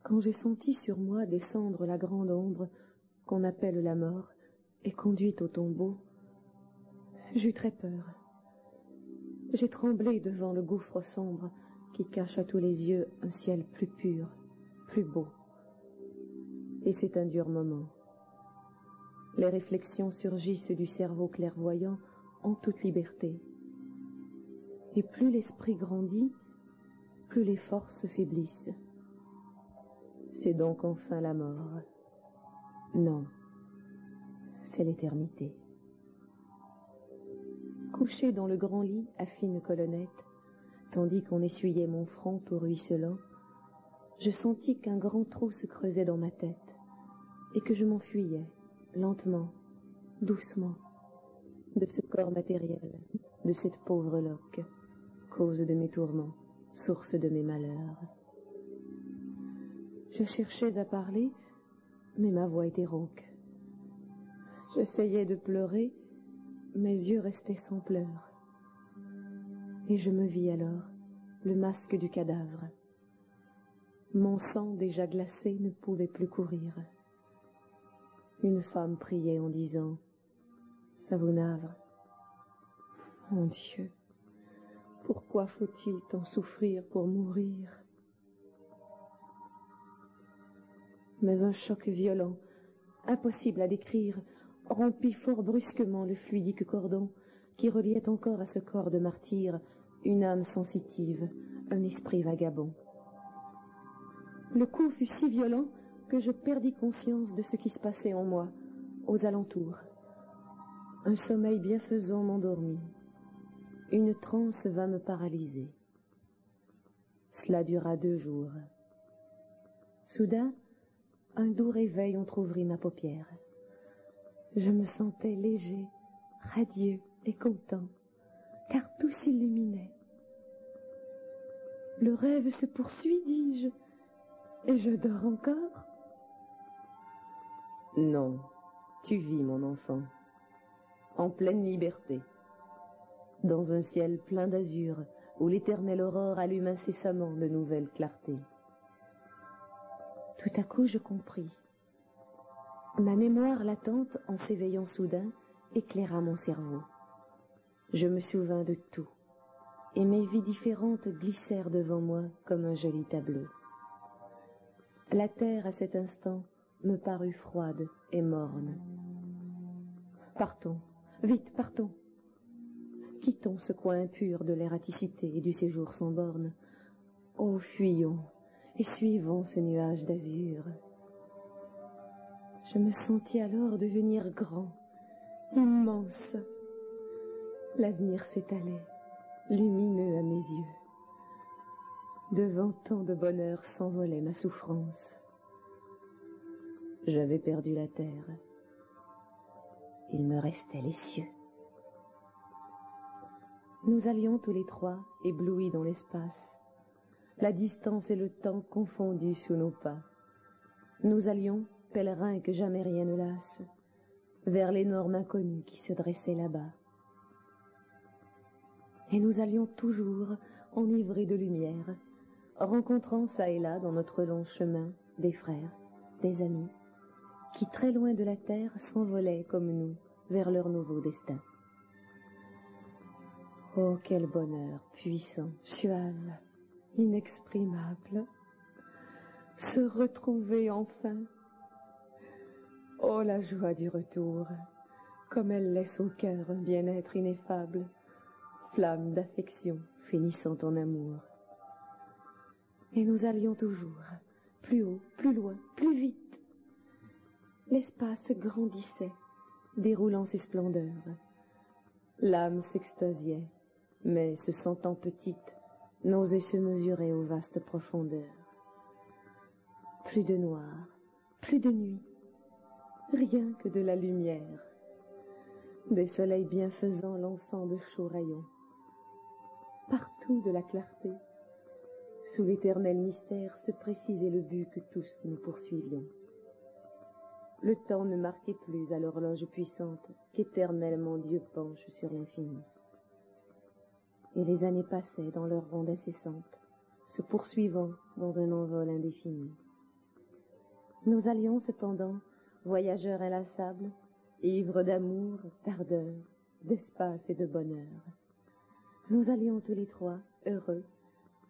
quand j'ai senti sur moi descendre la grande ombre qu'on appelle la mort et conduite au tombeau, j'eus très peur. J'ai tremblé devant le gouffre sombre qui cache à tous les yeux un ciel plus pur, plus beau. Et c'est un dur moment. Les réflexions surgissent du cerveau clairvoyant en toute liberté. Et plus l'esprit grandit, plus les forces faiblissent. C'est donc enfin la mort. Non, c'est l'éternité. Couché dans le grand lit à fine colonnette, tandis qu'on essuyait mon front tout ruisselant, je sentis qu'un grand trou se creusait dans ma tête et que je m'enfuyais, lentement, doucement, de ce corps matériel, de cette pauvre loque, cause de mes tourments, source de mes malheurs. Je cherchais à parler, mais ma voix était rauque. J'essayais de pleurer, mes yeux restaient sans pleurs. Et je me vis alors, le masque du cadavre. Mon sang déjà glacé ne pouvait plus courir. Une femme priait en disant « Ça vous navre. Mon Dieu, pourquoi faut-il tant souffrir pour mourir ?» Mais un choc violent, impossible à décrire, rompit fort brusquement le fluidique cordon qui reliait encore à ce corps de martyr une âme sensitive, un esprit vagabond. Le coup fut si violent que je perdis conscience de ce qui se passait en moi, aux alentours. Un sommeil bienfaisant m'endormit. Une transe vint me paralyser. Cela dura 2 jours. Soudain, un doux réveil entr'ouvrit ma paupière. Je me sentais léger, radieux et content, car tout s'illuminait. Le rêve se poursuit, dis-je, et je dors encore. Non, tu vis, mon enfant, en pleine liberté, dans un ciel plein d'azur, où l'éternelle aurore allume incessamment de nouvelles clartés. Tout à coup, je compris. Ma mémoire latente, en s'éveillant soudain, éclaira mon cerveau. Je me souvins de tout, et mes vies différentes glissèrent devant moi comme un joli tableau. La terre, à cet instant, me parut froide et morne. Partons, vite, partons. Quittons ce coin impur de l'ératicité et du séjour sans borne. Oh, fuyons, et suivons ce nuage d'azur. Je me sentis alors devenir grand, immense. L'avenir s'étalait, lumineux à mes yeux. Devant tant de bonheur s'envolait ma souffrance. J'avais perdu la terre. Il me restait les cieux. Nous allions tous les trois, éblouis dans l'espace, la distance et le temps confondus sous nos pas. Nous allions, pèlerins que jamais rien ne lasse, vers l'énorme inconnu qui se dressait là-bas. Et nous allions toujours, enivrés de lumière, rencontrant çà et là dans notre long chemin des frères, des amis, qui très loin de la terre s'envolaient comme nous vers leur nouveau destin. Oh, quel bonheur puissant, suave, inexprimable, se retrouver enfin. Oh, la joie du retour, comme elle laisse au cœur un bien-être ineffable, flamme d'affection finissant en amour. Et nous allions toujours, plus haut, plus loin, plus vite. L'espace grandissait, déroulant ses splendeurs. L'âme s'extasiait, mais se sentant petite, n'osait se mesurer aux vastes profondeurs. Plus de noir, plus de nuit, rien que de la lumière, des soleils bienfaisants lançant de chauds rayons. Partout de la clarté, sous l'éternel mystère se précisait le but que tous nous poursuivions. Le temps ne marquait plus à l'horloge puissante qu'éternellement Dieu penche sur l'infini. Et les années passaient dans leur ronde incessante, se poursuivant dans un envol indéfini. Nous allions cependant, voyageurs inlassables, ivres d'amour, d'ardeur, d'espace et de bonheur. Nous allions tous les trois, heureux,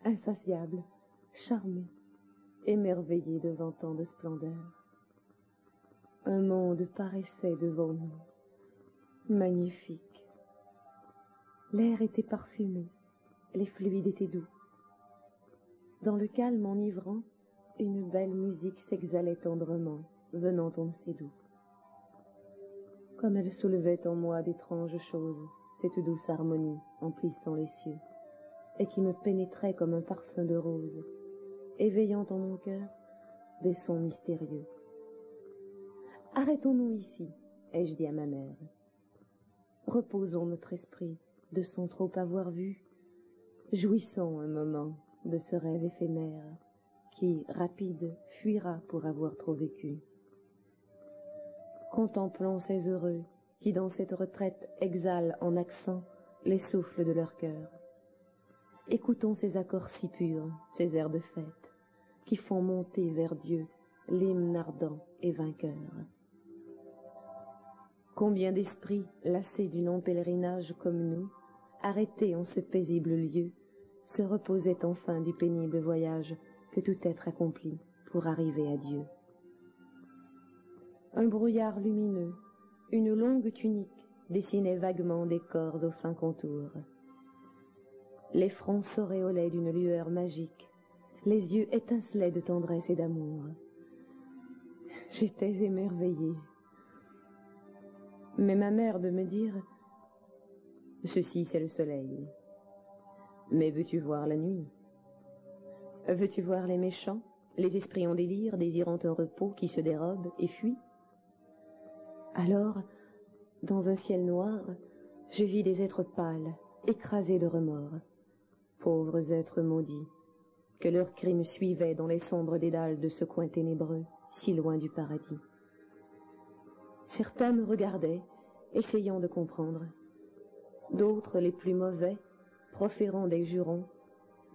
insatiables, charmés, émerveillés devant tant de splendeur. Un monde paraissait devant nous, magnifique. L'air était parfumé, les fluides étaient doux. Dans le calme enivrant, une belle musique s'exhalait tendrement, venant on ne sait d'où. Comme elle soulevait en moi d'étranges choses, cette douce harmonie emplissant les cieux, et qui me pénétrait comme un parfum de rose, éveillant en mon cœur des sons mystérieux. « Arrêtons-nous ici, » ai-je dit à ma mère. « Reposons notre esprit de son trop avoir vu. Jouissons un moment de ce rêve éphémère qui, rapide, fuira pour avoir trop vécu. Contemplons ces heureux qui dans cette retraite exhalent en accent les souffles de leur cœur. Écoutons ces accords si purs, ces airs de fête, qui font monter vers Dieu l'hymne ardent et vainqueur. Combien d'esprits, lassés du long pèlerinage comme nous, arrêtés en ce paisible lieu, se reposaient enfin du pénible voyage que tout être accomplit pour arriver à Dieu. Un brouillard lumineux, une longue tunique dessinait vaguement des corps aux fins contours. Les fronts s'auréolaient d'une lueur magique, les yeux étincelaient de tendresse et d'amour. J'étais émerveillée. Mais ma mère de me dire « Ceci, c'est le soleil. Mais veux-tu voir la nuit? Veux-tu voir les méchants, les esprits en délire, désirant un repos qui se dérobent et fuient ?» Alors, dans un ciel noir, je vis des êtres pâles, écrasés de remords. Pauvres êtres maudits, que leurs crimes suivaient dans les sombres dédales de ce coin ténébreux, si loin du paradis. Certains me regardaient, essayant de comprendre. D'autres, les plus mauvais, proférant des jurons,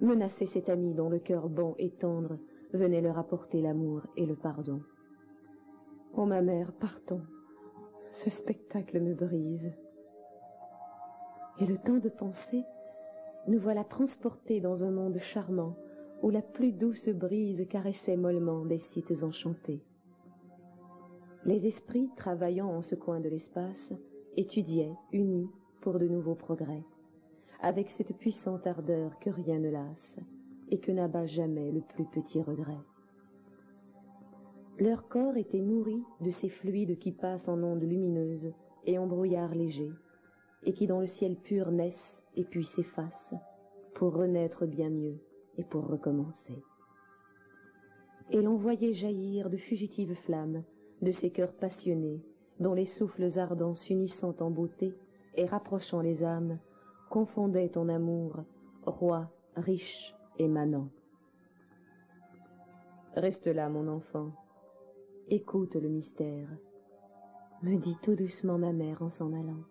menaçaient cet ami dont le cœur bon et tendre venait leur apporter l'amour et le pardon. Oh ma mère, partons. Ce spectacle me brise. Et le temps de penser, nous voilà transportés dans un monde charmant où la plus douce brise caressait mollement des sites enchantés. Les esprits, travaillant en ce coin de l'espace, étudiaient, unis, pour de nouveaux progrès, avec cette puissante ardeur que rien ne lasse et que n'abat jamais le plus petit regret. Leur corps était nourri de ces fluides qui passent en ondes lumineuses et en brouillard léger, et qui dans le ciel pur naissent et puis s'effacent, pour renaître bien mieux et pour recommencer. Et l'on voyait jaillir de fugitives flammes de ces cœurs passionnés, dont les souffles ardents s'unissant en beauté et rapprochant les âmes, confondaient en amour, roi, riche et manant. Reste là, mon enfant, écoute le mystère, me dit tout doucement ma mère en s'en allant.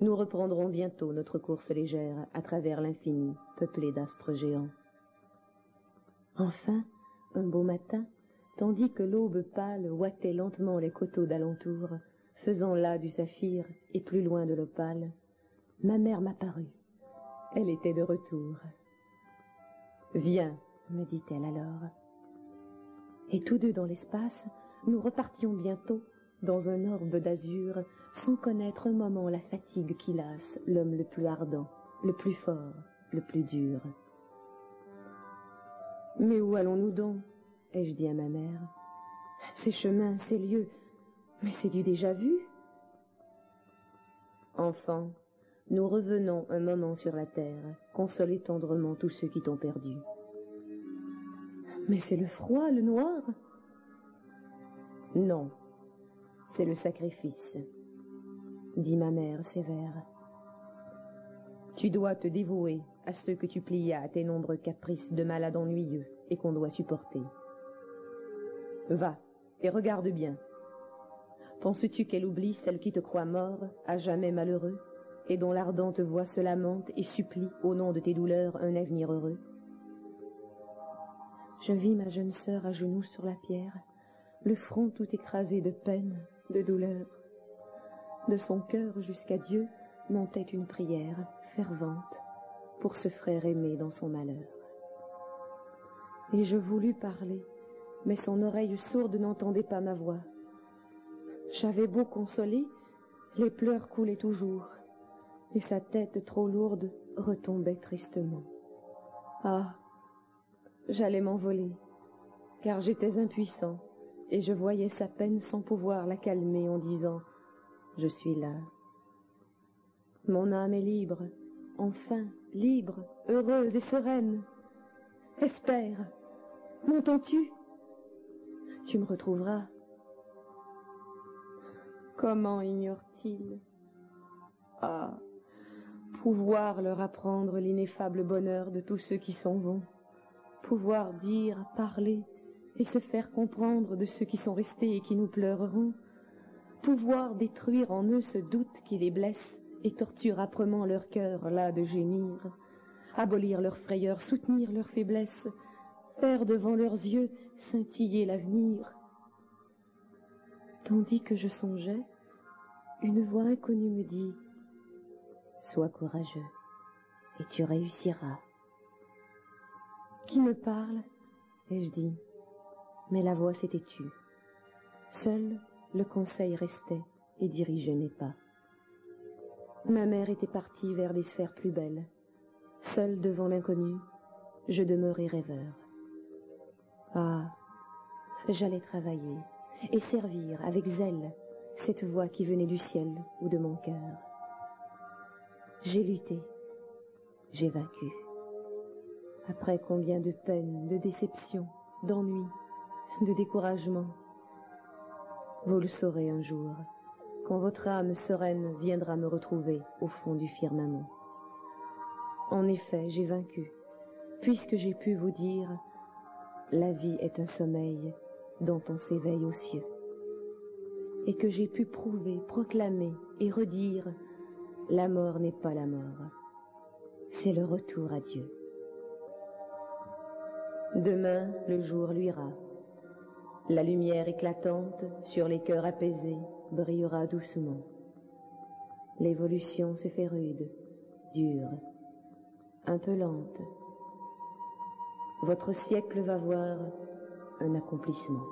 Nous reprendrons bientôt notre course légère à travers l'infini, peuplé d'astres géants. Enfin, un beau matin, tandis que l'aube pâle ouatait lentement les coteaux d'alentour, faisant là du saphir et plus loin de l'opale, ma mère m'apparut. Elle était de retour. « Viens, me dit-elle alors. » Et tous deux dans l'espace, nous repartions bientôt dans un orbe d'azur, sans connaître un moment la fatigue qui lasse l'homme le plus ardent, le plus fort, le plus dur. « Mais où allons-nous donc ?» ai-je dit à ma mère. « Ces chemins, ces lieux, mais c'est du déjà vu. » Enfant, nous revenons un moment sur la terre, consoler tendrement tous ceux qui t'ont perdu. « Mais c'est le froid, le noir. » Non, c'est le sacrifice, dit ma mère sévère. Tu dois te dévouer à ceux que tu plias à tes nombreux caprices de malade ennuyeux et qu'on doit supporter. Va, et regarde bien. Penses-tu qu'elle oublie celle qui te croit mort, à jamais malheureux, et dont l'ardente voix se lamente et supplie au nom de tes douleurs un avenir heureux? je vis ma jeune sœur à genoux sur la pierre, le front tout écrasé de peine, de douleur. De son cœur jusqu'à Dieu montait une prière fervente pour ce frère aimé dans son malheur. Et je voulus parler, mais son oreille sourde n'entendait pas ma voix. J'avais beau consoler, les pleurs coulaient toujours, et sa tête trop lourde retombait tristement. Ah, j'allais m'envoler, car j'étais impuissant, et je voyais sa peine sans pouvoir la calmer en disant « Je suis là ». Mon âme est libre, enfin libre, heureuse et sereine. Espère, m'entends-tu? Tu me retrouveras. Comment ignorent-ils? Ah, pouvoir leur apprendre l'ineffable bonheur de tous ceux qui s'en vont, pouvoir dire, parler et se faire comprendre de ceux qui sont restés et qui nous pleureront, pouvoir détruire en eux ce doute qui les blesse et torture âprement leur cœur las de gémir, abolir leur frayeur, soutenir leur faiblesse, faire devant leurs yeux scintiller l'avenir. Tandis que je songeais, une voix inconnue me dit « Sois courageux, et tu réussiras. » Qui me parle? Ai-je dit, mais la voix s'était tue. Seul le conseil restait et dirigeait mes pas. Ma mère était partie vers des sphères plus belles. Seul devant l'inconnu, je demeurai rêveur. Ah, j'allais travailler et servir avec zèle cette voix qui venait du ciel ou de mon cœur. J'ai lutté, j'ai vaincu. Après combien de peines, de déceptions, d'ennuis, de découragement. Vous le saurez un jour, quand votre âme sereine viendra me retrouver au fond du firmament. En effet, j'ai vaincu, puisque j'ai pu vous dire « La vie est un sommeil dont on s'éveille aux cieux » et que j'ai pu prouver, proclamer et redire « La mort n'est pas la mort, c'est le retour à Dieu ». Demain, le jour luira. La lumière éclatante sur les cœurs apaisés brillera doucement. L'évolution se fait rude, dure, un peu lente. Votre siècle va voir un accomplissement.